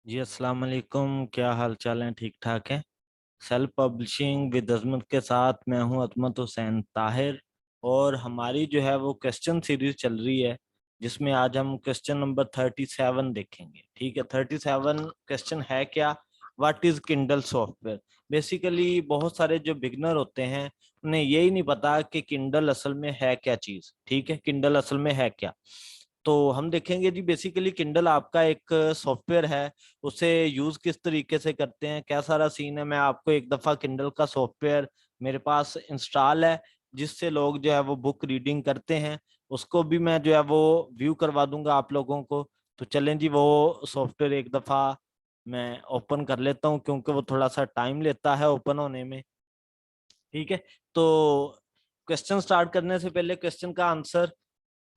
जी अस्सलाम वालेकुम। क्या हाल चाल है? ठीक ठाक है। सेल्फ पब्लिशिंग विद अजमत के साथ मैं हूं अजमत हुसैन ताहिर। और हमारी जो है वो क्वेश्चन सीरीज चल रही है, जिसमें आज हम क्वेश्चन नंबर 37 देखेंगे। ठीक है, 37 क्वेश्चन है क्या? What is Kindle software? Basically बहुत सारे जो बिगनर होते हैं उन्हें यही नहीं पता कि किंडल असल में है क्या चीज। ठीक है, किंडल असल में है क्या। तो हम देखेंगे जी। बेसिकली किंडल आपका एक सॉफ्टवेयर है, उसे यूज किस तरीके से करते हैं, क्या सारा सीन है। मैं आपको एक दफा किंडल का सॉफ्टवेयर मेरे पास इंस्टॉल है, जिससे लोग जो है वो बुक रीडिंग करते हैं, उसको भी मैं जो है वो व्यू करवा दूंगा आप लोगों को। तो चलें जी, वो सॉफ्टवेयर एक दफा मैं ओपन कर लेता हूँ, क्योंकि वो थोड़ा सा टाइम लेता है ओपन होने में। ठीक है, तो क्वेश्चन स्टार्ट करने से पहले क्वेश्चन का आंसर,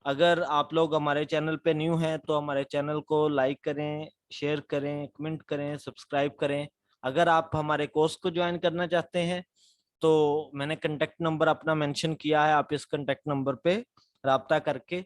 अगर आप लोग हमारे चैनल पे न्यू हैं तो हमारे चैनल को लाइक करें, शेयर करें, कमेंट करें, सब्सक्राइब करें। अगर आप हमारे कोर्स को ज्वाइन करना चाहते हैं तो मैंने कांटेक्ट नंबर अपना मेंशन किया है, आप इस कांटेक्ट नंबर पे राब्ता करके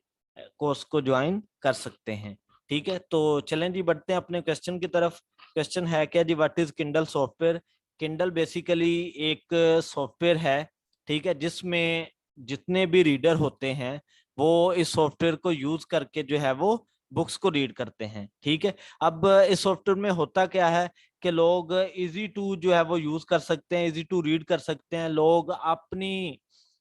कोर्स को ज्वाइन कर सकते हैं। ठीक है, तो चलें जी, बढ़ते हैं अपने क्वेश्चन की तरफ। क्वेश्चन है क्या जी? What is Kindle software? Kindle basically एक सॉफ्टवेयर है, ठीक है, जिसमें जितने भी रीडर होते हैं वो इस सॉफ्टवेयर को यूज करके जो है वो बुक्स को रीड करते हैं। ठीक है, अब इस सॉफ्टवेयर में होता क्या है कि लोग इजी टू जो है वो यूज कर सकते हैं, इजी टू रीड कर सकते हैं। लोग अपनी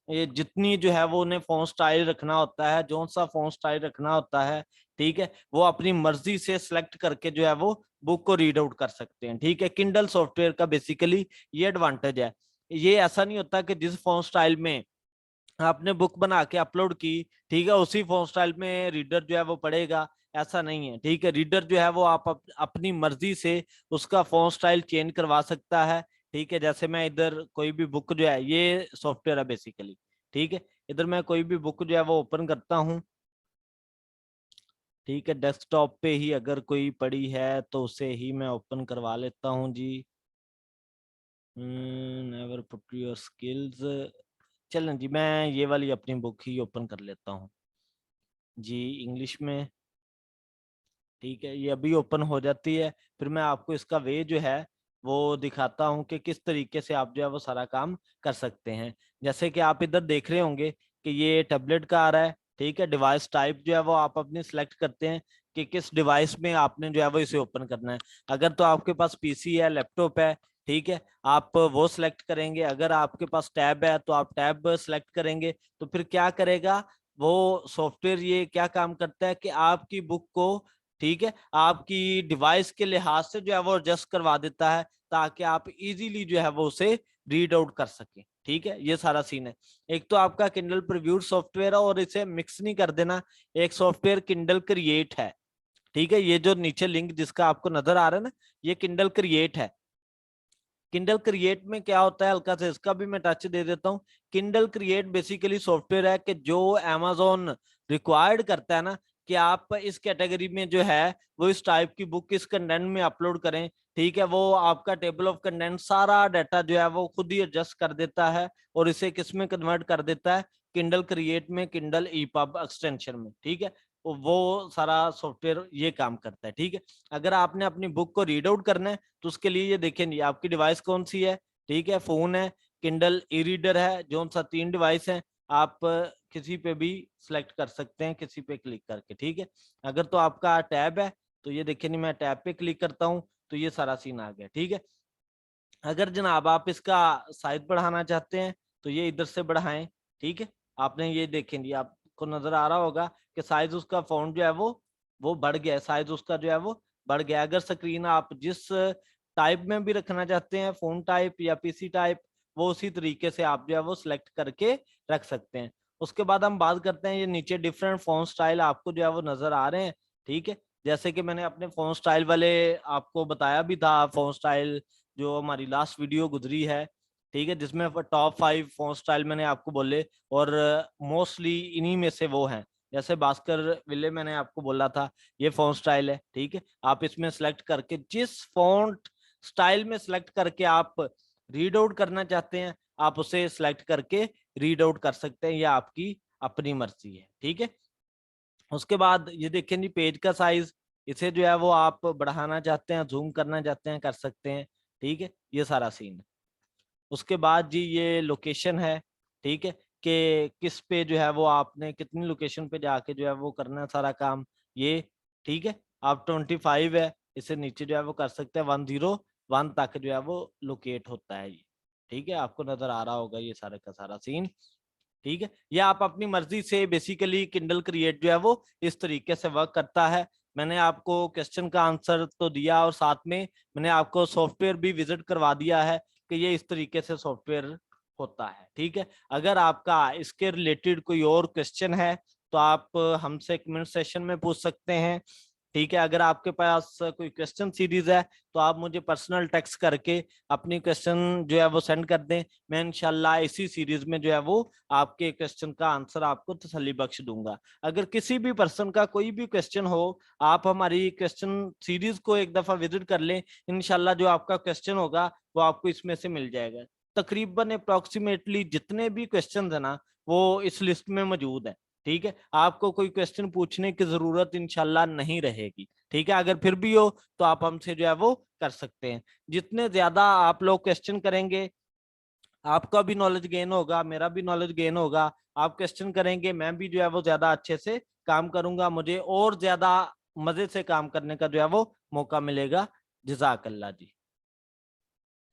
ये जितनी जो है वो उन्हें फॉन्ट स्टाइल रखना होता है, जो सा फॉन्ट स्टाइल रखना होता है, ठीक है, वो अपनी मर्जी से सिलेक्ट करके जो है वो बुक को रीड आउट कर सकते हैं। ठीक है, किंडल सॉफ्टवेयर का बेसिकली ये एडवांटेज है। ये ऐसा नहीं होता कि जिस फॉन्ट स्टाइल में आपने बुक बना के अपलोड की, ठीक है, उसी फॉन्ट स्टाइल में रीडर जो है वो पढ़ेगा। ऐसा नहीं है। ठीक है, रीडर जो है वो आप अपनी मर्जी से उसका फॉन्ट स्टाइल चेंज करवा सकता है। ठीक है, जैसे मैं इधर कोई भी बुक जो है, ये सॉफ्टवेयर है बेसिकली। ठीक है, इधर मैं कोई भी बुक जो है वो ओपन करता हूँ। ठीक है, डेस्कटॉप पे ही अगर कोई पड़ी है तो उसे ही मैं ओपन करवा लेता हूँ जी। Never put your skills. चलें जी, मैं ये वाली अपनी बुक ही ओपन कर लेता हूँ जी, इंग्लिश में। ठीक है, ये अभी ओपन हो जाती है। फिर मैं आपको इसका वे जो है वो दिखाता हूँ कि किस तरीके से आप जो है वो सारा काम कर सकते हैं। जैसे कि आप इधर देख रहे होंगे कि ये टैबलेट का आ रहा है। ठीक है, डिवाइस टाइप जो है वो आप अपनी सिलेक्ट करते हैं कि किस डिवाइस में आपने जो है वो इसे ओपन करना है। अगर तो आपके पास पीसी है, लैपटॉप है, ठीक है, आप वो सिलेक्ट करेंगे। अगर आपके पास टैब है तो आप टैब सिलेक्ट करेंगे। तो फिर क्या करेगा वो सॉफ्टवेयर, ये क्या काम करता है कि आपकी बुक को, ठीक है, आपकी डिवाइस के लिहाज से जो है वो एडजस्ट करवा देता है, ताकि आप इजीली जो है वो उसे रीड आउट कर सके। ठीक है, ये सारा सीन है। एक तो आपका किंडल प्रीव्यू सॉफ्टवेयर है, और इसे मिक्स नहीं कर देना। एक सॉफ्टवेयर किंडल क्रिएट है। ठीक है, ये जो नीचे लिंक जिसका आपको नजर आ रहा है ना, ये किंडल क्रिएट है। किंडल क्रिएट में क्या होता है, हल्का से इसका भी मैं टच दे देता हूँ। किंडल क्रिएट बेसिकली सॉफ्टवेयर है कि जो amazon रिक्वायर्ड करता है ना कि आप इस कैटेगरी में जो है वो इस टाइप की बुक इस कंटेंट में अपलोड करें। ठीक है, वो आपका टेबल ऑफ कंटेंट सारा डाटा जो है वो खुद ही एडजस्ट कर देता है, और इसे किस में कन्वर्ट कर देता है, किंडल क्रिएट में, किंडल ईपब एक्सटेंशन में। ठीक है, वो सारा सॉफ्टवेयर ये काम करता है। ठीक है, अगर आपने अपनी बुक को रीड आउट करना है तो उसके लिए ये देखें आपकी डिवाइस कौन सी है। ठीक है, फोन है, किंडल ई रीडर है, जो सा 3 डिवाइस है। आप किसी पे भी सिलेक्ट कर सकते हैं, किसी पे क्लिक करके। ठीक है, अगर तो आपका टैब है तो ये देखिए नहीं, मैं टैब पे क्लिक करता हूँ तो ये सारा सीन आ गया। ठीक है, अगर जनाब आप इसका साइज बढ़ाना चाहते हैं तो ये इधर से बढ़ाएं। ठीक है, आपने ये देखेंगे, आपको नजर आ रहा होगा कि साइज उसका फ़ॉन्ट जो है वो बढ़ गया है, साइज उसका जो है वो बढ़ गया। अगर स्क्रीन आप जिस टाइप में भी रखना चाहते हैं, फोन टाइप या पीसी टाइप, वो उसी तरीके से आप जो है वो सिलेक्ट करके रख सकते हैं। उसके बाद हम बात करते हैं, ये नीचे डिफरेंट फोन स्टाइल आपको जो है वो नजर आ रहे हैं। ठीक है, जैसे कि मैंने अपने फोन स्टाइल वाले आपको बताया भी था, फोन स्टाइल जो हमारी लास्ट वीडियो गुजरी है। ठीक है, जिसमें टॉप 5 फोन स्टाइल मैंने आपको बोले, और मोस्टली इन्हीं में से वो हैं। जैसे भास्कर विले मैंने आपको बोला था, ये फोन स्टाइल है। ठीक है, आप इसमें सेलेक्ट करके जिस फॉन्ट स्टाइल में सेलेक्ट करके आप रीड आउट करना चाहते हैं, आप उसे सेलेक्ट करके रीड आउट कर सकते हैं, यह आपकी अपनी मर्जी है। ठीक है, उसके बाद ये देखें जी, पेज का साइज। इसे जो है वो आप बढ़ाना चाहते हैं, जूम करना चाहते हैं, कर सकते हैं। ठीक है, ये सारा सीन है। उसके बाद जी ये लोकेशन है, ठीक है, कि किस पे जो है वो आपने कितनी लोकेशन पे जाके जो है वो करना है सारा काम, ये ठीक है। आप 25 है, इससे नीचे जो है वो कर सकते हैं 101 तक जो है वो लोकेट होता है ये। ठीक है, आपको नजर आ रहा होगा ये सारा का सारा सीन। ठीक है, ये आप अपनी मर्जी से बेसिकली किंडल क्रिएट जो है वो इस तरीके से वर्क करता है। मैंने आपको क्वेश्चन का आंसर तो दिया और साथ में मैंने आपको सॉफ्टवेयर भी विजिट करवा दिया है कि ये इस तरीके से सॉफ्टवेयर होता है। ठीक है, अगर आपका इसके रिलेटेड कोई और क्वेश्चन है तो आप हमसे कमेंट सेशन में पूछ सकते हैं। ठीक है, अगर आपके पास कोई क्वेश्चन सीरीज है तो आप मुझे पर्सनल टेक्स्ट करके अपनी क्वेश्चन जो है वो सेंड कर दें। मैं इंशाल्लाह इसी सीरीज में जो है वो आपके क्वेश्चन का आंसर आपको तसल्ली बख्श दूंगा। अगर किसी भी पर्सन का कोई भी क्वेश्चन हो, आप हमारी क्वेश्चन सीरीज को एक दफा विजिट कर लें, इंशाल्लाह जो आपका क्वेश्चन होगा वो आपको इसमें से मिल जाएगा। तकरीबन अप्रोक्सीमेटली जितने भी क्वेश्चन है ना वो इस लिस्ट में मौजूद है। ठीक है, आपको कोई क्वेश्चन पूछने की जरूरत इंशाल्लाह नहीं रहेगी। ठीक है, अगर फिर भी हो तो आप हमसे जो है वो कर सकते हैं। जितने ज्यादा आप लोग क्वेश्चन करेंगे आपका भी नॉलेज गेन होगा, मेरा भी नॉलेज गेन होगा। आप क्वेश्चन करेंगे, मैं भी जो है वो ज्यादा अच्छे से काम करूंगा, मुझे और ज्यादा मजे से काम करने का जो है वो मौका मिलेगा। जज़ाकल्लाह जी।